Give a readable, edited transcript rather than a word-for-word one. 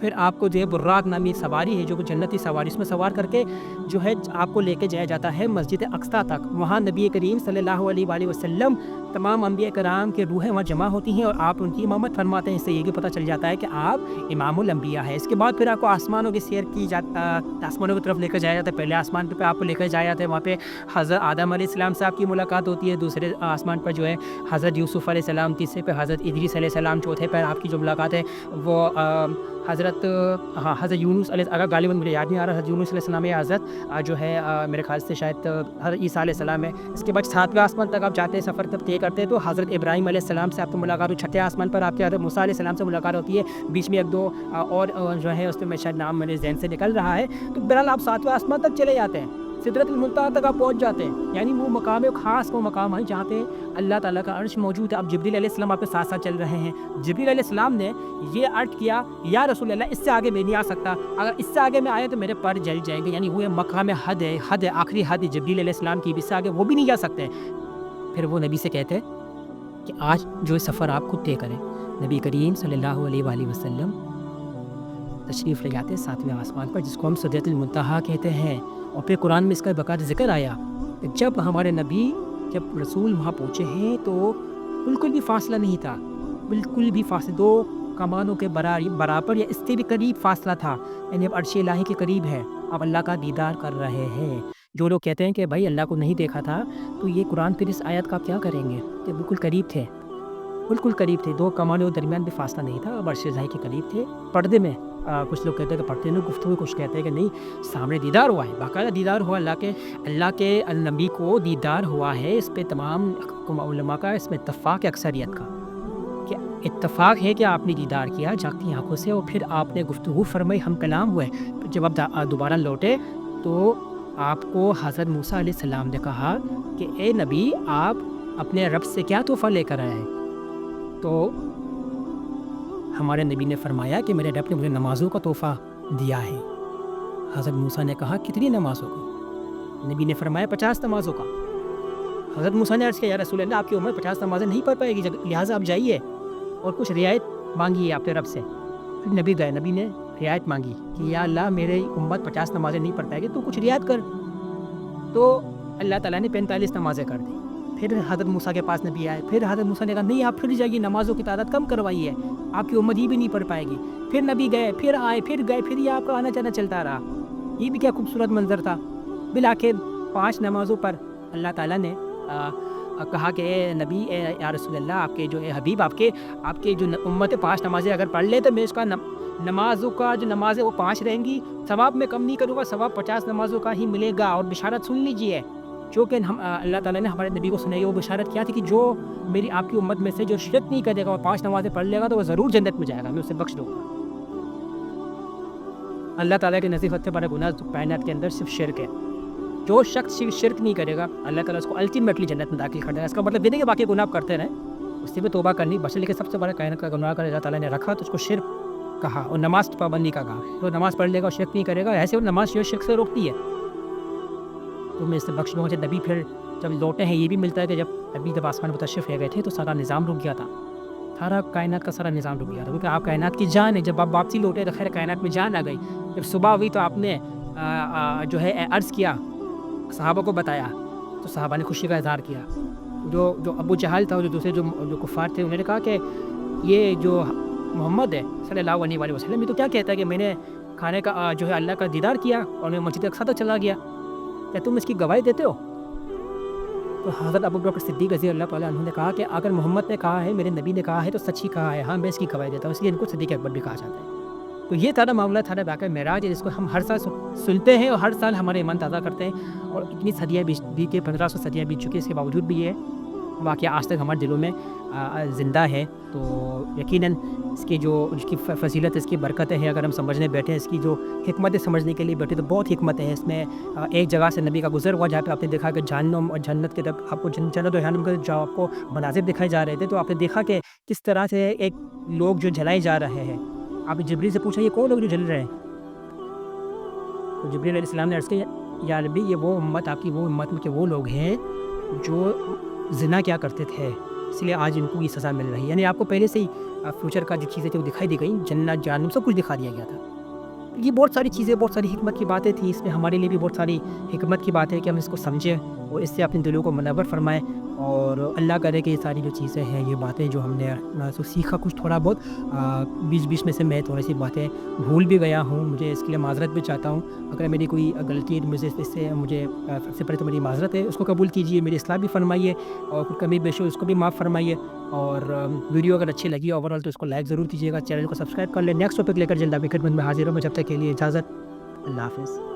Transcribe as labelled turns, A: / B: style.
A: پھر آپ کو جو ہے براق نامی سواری ہے، جو کہ جنتی سواری، اس میں سوار کر کے جو ہے آپ کو لے کے جایا جاتا ہے مسجد اقصیٰ تک۔ وہاں نبی کریم صلی اللہ علیہ وآلہ وسلم، تمام انبیاء کرام کے روحیں وہاں جمع ہوتی ہیں اور آپ ان کی امامت فرماتے ہیں۔ اس سے یہ بھی پتہ چل جاتا ہے کہ آپ امام الانبیاء ہیں۔ اس کے بعد پھر آپ کو آسمانوں کی سیر کی آسمانوں کی طرف لے کر جایا جاتا ہے۔ پہلے آسمان پہ آپ کو لے کر جایا جاتا ہے، وہاں پہ حضرت آدم علیہ السلام سے آپ کی ملاقات ہوتی ہے، دوسرے آسمان پر جو ہے حضرت یوسف علیہ السلام، تیسرے پہ حضرت ادریس علیہ السلام، چوتھے پر آپ کی جو ملاقات ہے وہ حضرت یونس علیہ، اگر غالباً مجھے یاد نہیں آ رہا، حضرت یونس علیہ السلام یا حضرت جو ہے میرے خیال سے شاید حضرت عیسیٰ علیہ السلام ہے۔ اس کے بعد 7ویں آسمان تک آپ جاتے ہیں، سفر تک طے کرتے ہیں تو حضرت ابراہیم علیہ السلام سے آپ کو ملاقات ہوتی ہے۔ 6 آسمان پر آپ کے حضرت موسیٰ علیہ السلام سے ملاقات ہوتی ہے، بیچ میں ایک دو اور جو ہے اس میں شاید نام میرے ذہن سے نکل رہا ہے۔ تو بہرحال آپ 7ویں آسمان تک چلے جاتے ہیں، سدرۃ المنتہا تک آپ پہنچ جاتے ہیں، یعنی وہ مقام خاص، وہ مقام ہے جہاں پہ اللہ تعالیٰ کا عرش موجود ہے۔ اب جبریل علیہ السلام آپ کے ساتھ ساتھ چل رہے ہیں۔ جبریل علیہ السلام نے یہ عرض کیا، یا رسول اللہ اس سے آگے میں نہیں آ سکتا، اگر اس سے آگے میں آیا تو میرے پر جل جائیں گے، یعنی وہ مقام حد ہے، حد ہے، آخری حد ہے جبریل علیہ السلام کی، اس سے آگے وہ بھی نہیں جا سکتے۔ پھر وہ نبی سے کہتے ہیں کہ آج جو سفر آپ خود طے کریں۔ نبی کریم صلی اللہ علیہ وآلہ وسلم تشریف لے جاتے 7ویں آسمان پر، جس کو ہم سدرۃ المنتہا کہتے ہیں۔ اور پھر قرآن میں اس کا باقاعدہ ذکر آیا کہ جب ہمارے نبی، جب رسول وہاں پہنچے ہیں تو بالکل بھی فاصلہ نہیں تھا، بالکل بھی فاصلہ، 2 کمانوں کے برابر یا اس سے بھی قریب فاصلہ تھا، یعنی اب عرش الہی کے قریب ہے، اب اللہ کا دیدار کر رہے ہیں۔ جو لوگ کہتے ہیں کہ بھائی اللہ کو نہیں دیکھا تھا، تو یہ قرآن پھر اس آیت کا آپ کیا کریں گے کہ بالکل قریب تھے، بالکل قریب تھے، 2 کمانوں کے درمیان بھی فاصلہ نہیں تھا، اب عرش الہی کے قریب تھے۔ پردے میں کچھ لوگ کہتے ہیں کہ پردے میں گفتگو، کچھ کہتے ہیں کہ نہیں سامنے دیدار ہوا ہے، باقاعدہ دیدار ہوا، اللہ کے نبی کو دیدار ہوا ہے۔ اس پہ تمام علماء کا اس میں اتفاق ہے، اکثریت کا، کہ اتفاق ہے کہ آپ نے دیدار کیا جاگتی آنکھوں سے، اور پھر آپ نے گفتگو فرمائی، ہم کلام ہوئے۔ جب آپ دوبارہ لوٹے تو آپ کو حضرت موسیٰ علیہ السلام نے کہا کہ اے نبی، آپ اپنے رب سے کیا تحفہ لے کر آئے ہیں؟ تو ہمارے نبی نے فرمایا کہ میرے رب نے مجھے نمازوں کا تحفہ دیا ہے۔ حضرت موسیٰ نے کہا کتنی نمازوں کا؟ نبی نے فرمایا 50 نمازوں کا۔ حضرت موسیٰ نے عرض کیا یا رسول اللہ، آپ کی امت 50 نمازیں نہیں پڑھ پائے گی، لہٰذا آپ جائیے اور کچھ رعایت مانگیے اپنے رب سے۔ پھر نبی گئے، نبی نے رعایت مانگی کہ یا اللہ میری امت 50 نمازیں نہیں پڑھ پائے گی، تو کچھ رعایت کر۔ تو اللہ تعالیٰ نے 45 نمازیں کر دی۔ پھر حضرت موسیٰ کے پاس نبی آئے، پھر حضرت موسیٰ نے کہا نہیں، آپ پھر جائیے، نمازوں کی تعداد کم کروائیے، آپ کی امت یہ بھی نہیں پڑھ پائے گی۔ پھر نبی گئے، پھر آئے، پھر گئے، پھر یہ آپ کا آنا جانا چلتا رہا۔ یہ بھی کیا خوبصورت منظر تھا۔ بالآخر 5 نمازوں پر اللہ تعالیٰ نے کہا کہ اے نبی، اے یا رسول اللہ، آپ کے جو اے حبیب، آپ کے جو امت 5 نمازیں اگر پڑھ لے تو میں اس کا نمازوں کا جو نماز ہے وہ 5 رہیں گی، ثواب میں کم نہیں کروں گا، ثواب 50 نمازوں کا ہی ملے گا۔ اور بشارت سن لیجیے، جو کہ اللہ تعالیٰ نے ہمارے نبی کو سنائی، وہ بشارت کیا تھی کہ جو میری آپ کی امت میں سے جو شرک نہیں کرے گا اور 5 نمازیں پڑھ لے گا تو وہ ضرور جنت میں جائے گا، میں اسے بخش دوں گا۔ اللہ تعالیٰ کے نزدیک سب سے بڑا گناہ کائنات کے اندر صرف شرک ہے۔ جو شخص شرک نہیں کرے گا، اللہ تعالیٰ اس کو الٹیمیٹلی جنت میں داخل کر دے گا۔ اس کا مطلب یہ نہیں کہ باقی گناہ کرتے رہیں، اس سے بھی توبہ کرنی بس، لیکن سب سے بڑا کائنات کا گناہ اگر اللہ تعالیٰ نے رکھا تو اس کو شرک کہا، اور نماز کی پابندی کا کہا۔ تو نماز پڑھ لے گا اور شرک نہیں کرے گا، ایسے وہ نماز شرک سے روکتی ہے، تو میں اس سے بخش دوں گا۔ نبی پھر جب لوٹے ہیں، یہ بھی ملتا ہے کہ جب آسمان پر تشریف لے گئے تھے تو سارا نظام رک گیا تھا، سارا کائنات کا سارا نظام رک گیا تھا، کیونکہ آپ کائنات کی جان ہے۔ جب آپ واپسی لوٹے تو خیر کائنات میں جان آ گئی۔ جب صبح ہوئی تو آپ نے جو ہے عرض کیا، صحابہ کو بتایا، تو صحابہ نے خوشی کا اظہار کیا۔ جو ابو جہل تھا، جو دوسرے جو کفار تھے، انہوں نے کہا کہ یہ جو محمد ہے صلی اللہ علیہ وآلہ وسلم، یہ تو کیا کہتا ہے کہ میں نے کھانے کا جو ہے اللہ کا دیدار کیا اور میں مسجد اقصیٰ تک چلا گیا، کیا تم اس کی گواہی دیتے ہو؟ تو حضرت ابوبکر صدیق رضی اللہ تعالیٰ عنہ نے کہا کہ اگر محمد نے کہا ہے، میرے نبی نے کہا ہے تو سچ ہی کہا ہے، ہاں میں اس کی گواہی دیتا ہوں، اس لیے ان کو صدیق اکبر بھی کہا جاتا ہے۔ تو یہ تھا معاملہ، تھا واقعہ معراج، جس کو ہم ہر سال سنتے ہیں اور ہر سال ہمارے ایمان تازہ کرتے ہیں، اور اتنی صدیاں بیت کے 1500 صدیاں بیت چکی، اس کے باوجود بھی یہ واقعہ آج تک ہمارے دلوں میں زندہ ہے۔ تو یقیناً اس کی فضیلت، اس کی برکتیں ہیں، اگر ہم سمجھنے بیٹھیں، اس کی جو حکمت سمجھنے کے لیے بیٹھے تو بہت حکمت ہے اس میں۔ ایک جگہ سے نبی کا گزر ہوا جہاں پہ آپ نے دیکھا کہ جہنم اور جنت کے، جب آپ کو جنت اور جہنم کے جو آپ کو مناظر دکھائے جا رہے تھے، تو آپ نے دیکھا کہ کس طرح سے ایک لوگ جو جلائے جا رہے ہیں۔ آپ نے جبریل سے پوچھا یہ کون لوگ جو جل رہے ہیں؟ تو جبریل علیہ السلام نے عرض کیا یا نبی، یہ وہ امت، آپ کی وہ امت میں کہ وہ لوگ ہیں جو زنا کیا کرتے تھے، اس لیے آج ان کو یہ سزا مل رہی ہے. یعنی آپ کو پہلے سے ہی فیوچر کا جو چیزیں تھیں وہ دکھائی دی گئی, جنت جہنم سب کچھ دکھا دیا گیا تھا. یہ بہت ساری چیزیں, بہت ساری حکمت کی باتیں تھیں اس میں. ہمارے لیے بھی بہت ساری حکمت کی بات ہے کہ ہم اس کو سمجھیں اور اس سے اپنے دلوں کو منور فرمائیں. اور اللہ کرے کہ یہ ساری جو چیزیں ہیں, یہ باتیں جو ہم نے تو سیکھا کچھ تھوڑا بہت, بیچ میں سے میں تھوڑی سی باتیں بھول بھی گیا ہوں, مجھے اس کے لیے معذرت بھی چاہتا ہوں. اگر میری کوئی غلطی ہے مجھے اس سے مجھے سب سے پہلے تو میری معذرت ہے, اس کو قبول کیجیے, میری اصلاح بھی فرمائیے, اور کوئی کمی بیش ہو اس کو بھی معاف فرمائیے. اور ویڈیو اگر اچھی لگی اوور آل تو اس کو لائک ضرور دیجیے گا, چینل کو سبسکرائب کر لیں. نیکسٹ ٹاپک لے کر جلد آپ کی خدمت میں حاضر ہوں. میں جب تک کے لیے اجازت, اللہ حافظ.